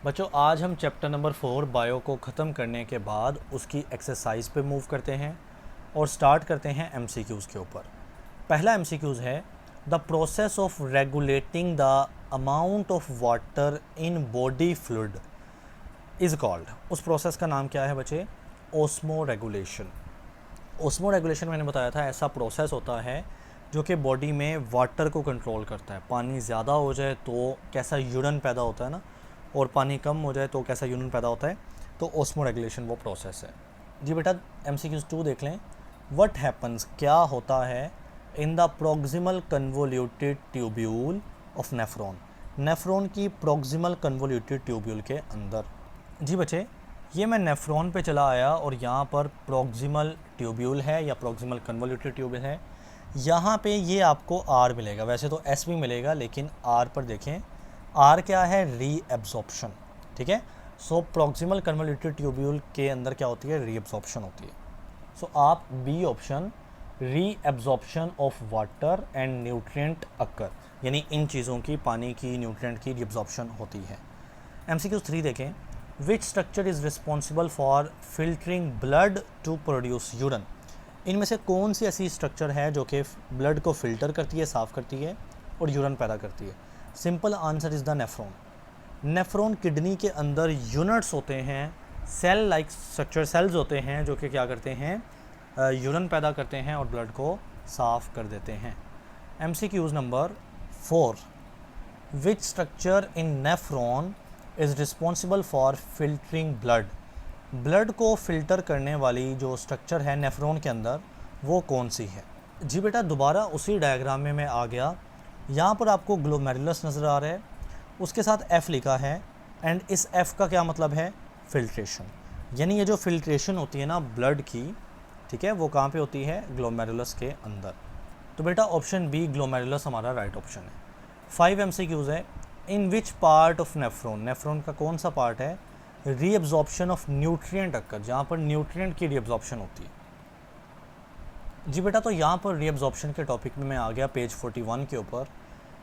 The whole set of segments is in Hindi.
बच्चों आज हम चैप्टर नंबर 4 बायो को ख़त्म करने के बाद उसकी एक्सरसाइज पे मूव करते हैं और स्टार्ट करते हैं एमसीक्यूज़ के ऊपर। पहला एमसीक्यूज़ है the process of regulating the amount of water in body fluid is called. उस प्रोसेस का नाम क्या है बच्चे? Osmo regulation. ओस्मो रेगुलेशन मैंने बताया था ऐसा प्रोसेस होता है जो कि बॉडी में वाटर को कंट्रोल करता है। पानी ज़्यादा हो जाए तो कैसा यूरिन पैदा होता है ना, और पानी कम हो जाए तो कैसा यूरिन पैदा होता है, तो ओस्मो रेगुलेशन वो प्रोसेस है। जी बेटा MCQ 2 देख लें। व्हाट हैपन्स, क्या होता है in the proximal convoluted tubule of nephron, nephron की प्रोक्सिमल कन्वोल्यूटेड ट्यूब्यूल के अंदर। जी बच्चे ये मैं नेफ्रॉन पे चला आया और यहाँ पर प्रोक्सिमल ट्यूब्यूल है या प्रोक्सिमल कन्वोल्यूटेड ट्यूब्यूल है। यहाँ पे ये आपको आर मिलेगा, वैसे तो एस भी मिलेगा लेकिन आर पर देखें। आर क्या है? रीएब्जॉर्प्शन। ठीक है, सो प्रोक्सिमल कन्वोल्यूटेड ट्यूब्यूल के अंदर क्या होती है? रीएब्जॉर्प्शन होती है। सो आप B option, reabsorption of water and nutrient occur, यानी इन चीज़ों की, पानी की, न्यूट्रिएंट की रीएब्जॉर्प्शन होती है। MCQ 3 देखें। Which structure is responsible for filtering blood to produce urine, इनमें से कौन सी ऐसी स्ट्रक्चर है जो कि ब्लड को फिल्टर करती है, साफ़ करती है और यूरिन पैदा करती है? Simple answer is the nephron. Nephron kidney के अंदर यूनिट्स होते हैं, सेल लाइक स्ट्रक्चर सेल्स होते हैं जो कि क्या करते हैं? यूरिन पैदा करते हैं और ब्लड को साफ़ कर देते हैं। MCQ number 4। Which structure in nephron is responsible for filtering blood, blood को फिल्टर करने वाली जो स्ट्रक्चर है नेफ्रॉन के अंदर वो कौन सी है? जी बेटा दोबारा उसी डायग्राम में मैं आ गया। यहाँ पर आपको ग्लोमेरुलस नज़र आ रहा है, उसके साथ F लिखा है एंड इस F का क्या मतलब है? फिल्ट्रेशन। यानी ये जो फिल्ट्रेशन होती है ना ब्लड की, ठीक है, वो कहाँ पे होती है? ग्लोमेरुलस के अंदर। तो बेटा ऑप्शन बी ग्लोमेरुलस हमारा राइट ऑप्शन है। 5 MCQs है। In which part of nephron, nephron का कौन सा पार्ट है रीअब्जॉर्प्शन ऑफ न्यूट्रिएंट अक्कर, जहाँ पर न्यूट्रिएंट की रीअब्जॉर्प्शन होती है? जी बेटा तो यहाँ पर रीअब्जॉर्प्शन के टॉपिक में मैं आ गया पेज 41 के ऊपर।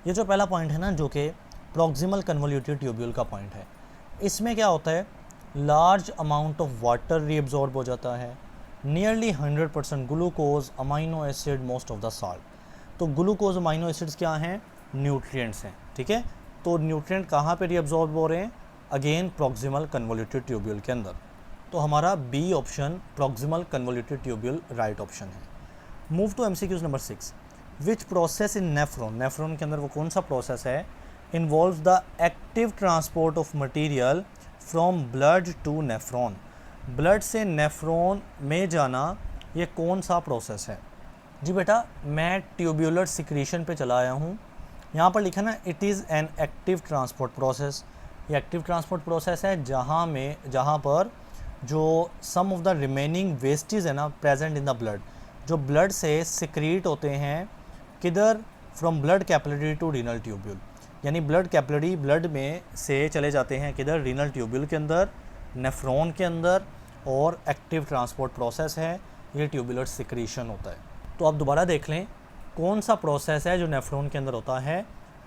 ये जो पहला पॉइंट है ना जो कि प्रोक्सिमल कन्वोल्यूटेड ट्यूब्यूल का पॉइंट है, इसमें क्या होता है? Large amount of water reabsorb हो जाता है, nearly 100% glucose, amino acid, most of the salt. तो ग्लूकोज, अमाइनो एसिड्स क्या हैं? न्यूट्रिएंट्स हैं। ठीक है, तो न्यूट्रिएंट कहाँ पे रीअब्जॉर्ब हो रहे हैं? अगेन प्रोक्सिमल कन्वोल्यूटेड ट्यूब्यूल के अंदर। तो हमारा B option proximal convoluted tubule right option है। Move to MCQ number 6। Which process in nephron, nephron के अंदर वो कौन सा प्रोसेस है involve the active transport of material from blood to nephron, blood से नेफ्रॉन में जाना, ये कौन सा प्रोसेस है? जी बेटा मैं ट्यूब्यूलर सिक्रीशन पे चला आया हूँ। यहाँ पर लिखा ना it is an active transport process. ये एक्टिव ट्रांसपोर्ट प्रोसेस है जहाँ पर जो sum of the remaining wastage है ना प्रेजेंट इन द ब्लड, जो ब्लड से सिक्रीट होते हैं, किधर? From blood capillary to renal tubule, यानी ब्लड कैपिलरी, ब्लड में से चले जाते हैं किधर? रीनल ट्यूब्यूल के अंदर, नेफ्रॉन के अंदर, और एक्टिव ट्रांसपोर्ट प्रोसेस है ये ट्यूबुलर सिक्रीशन होता है। तो आप दोबारा देख लें कौन सा प्रोसेस है जो नेफ्रॉन के अंदर होता है?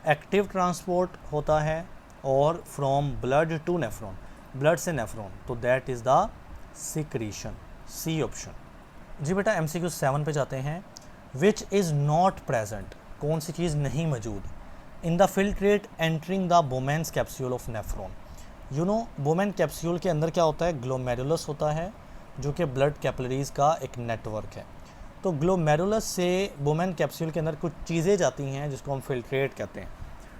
एक्टिव ट्रांसपोर्ट होता है और from blood to nephron, blood से नेफ्रॉन, तो that is the secretion, C option. जी बेटा MCQ 7 पे जाते हैं। विच इज़ नॉट प्रेजेंट, कौन सी चीज़ नहीं मौजूद in the filtrate entering the बोमेंस capsule of nephron? You know Bowman capsule के अंदर क्या होता है? ग्लोमेरुलस होता है जो कि ब्लड कैपिलरीज़ का एक नेटवर्क है। तो ग्लोमेरुलस से बोमेन कैप्सूल के अंदर कुछ चीज़ें जाती हैं जिसको हम फिल्ट्रेट कहते हैं।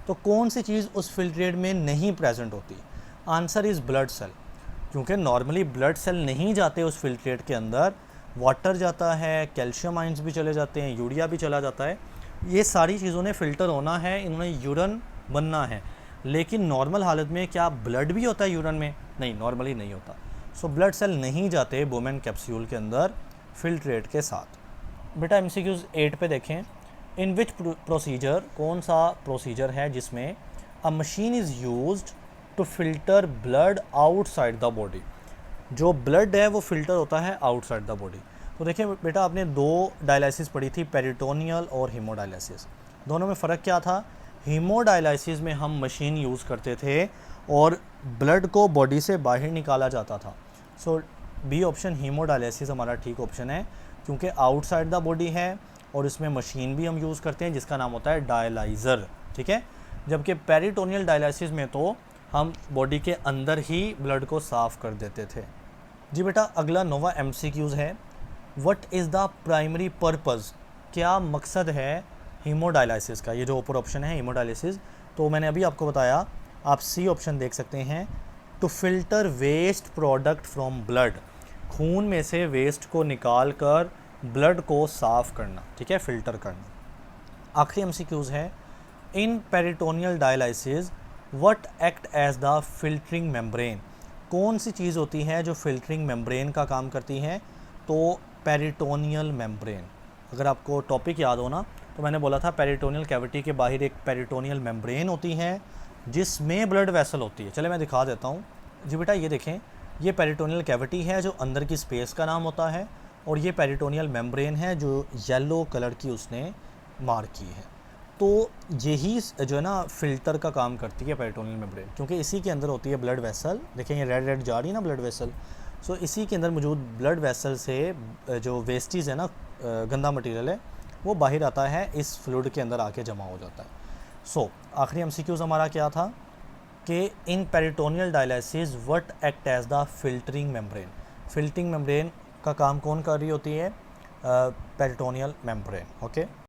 तो कौन सी चीज़ उस फिल्ट्रेट में नहीं प्रेजेंट होती? आंसर इज़ ब्लड सेल, क्योंकि नॉर्मली ब्लड सेल नहीं जाते उस फिल्ट्रेट के अंदर, वाटर जाता है, कैल्शियम आइंस भी चले जाते हैं, यूरिया भी चला जाता है। ये सारी चीज़ों ने फ़िल्टर होना है, इन्होंने यूरिन बनना है। लेकिन नॉर्मल हालत में क्या ब्लड भी होता है यूरिन में? नहीं, नॉर्मली नहीं होता। सो ब्लड सेल नहीं जाते बोमेन कैप्सूल के अंदर फिल्ट्रेट के साथ। बेटा MCQ 8 पे देखें। इन विच प्रोसीजर, कौन सा प्रोसीजर है जिसमें a machine is used to filter blood outside the body, जो ब्लड है वो फिल्टर होता है आउटसाइड द बॉडी? तो देखिए बेटा आपने दो डायलिसिस पढ़ी थी, पेरिटोनियल और हीमोडायलिसिस। दोनों में फ़र्क क्या था? हीमोडायलिसिस में हम मशीन यूज़ करते थे और ब्लड को बॉडी से बाहर निकाला जाता था। सो बी ऑप्शन हीमोडायलिसिस हमारा ठीक ऑप्शन है, क्योंकि आउटसाइड द बॉडी है और इसमें मशीन भी हम यूज़ करते हैं जिसका नाम होता है डायलाइज़र, ठीक है। जबकि पेरिटोनियल डायलिसिस में तो हम बॉडी के अंदर ही ब्लड को साफ़ कर देते थे। जी बेटा, अगला नोवा MCQs है। What is the primary purpose, क्या मकसद है हीमोडायलिसिस का? ये जो ऊपर ऑप्शन है हीमोडायलिसिस, तो मैंने अभी आपको बताया, आप सी ऑप्शन देख सकते हैं, to filter waste product from blood, खून में से वेस्ट को निकाल कर ब्लड को साफ़ करना, ठीक है, फ़िल्टर करना। आखिरी MCQs है, in peritoneal dialysis what act as the filtering membrane, कौन सी चीज़ होती है जो फिल्टरिंग मेम्ब्रेन का काम करती है? तो पेरिटोनियल मेम्ब्रेन। अगर आपको टॉपिक याद हो ना, तो मैंने बोला था पेरिटोनियल कैविटी के बाहर एक पेरिटोनियल मेम्ब्रेन होती है जिसमें ब्लड वेसल होती है। चले मैं दिखा देता हूँ। जी बेटा, ये देखें, ये पेरिटोनियल कैविटी है जो अंदर की स्पेस का नाम होता है, और ये पेरिटोनियल मेम्ब्रेन है जो येलो कलर की उसने मार्क की है। तो यही जो है ना फ़िल्टर का काम करती है पेरिटोनियल मेम्ब्रेन, क्योंकि इसी के अंदर होती है ब्लड वेसल। देखें ये रेड रेड जा रही है ना ब्लड वेसल, सो इसी के अंदर मौजूद ब्लड वेसल से जो वेस्टेज है ना, गंदा मटेरियल है, वो बाहर आता है, इस फ्लूइड के अंदर आके जमा हो जाता है। सो आखिरी MCQs हमारा क्या था कि in peritoneal dialysis what act as the filtering membrane, filtering membrane का काम कौन कर रही होती है? Peritoneal membrane. ओके।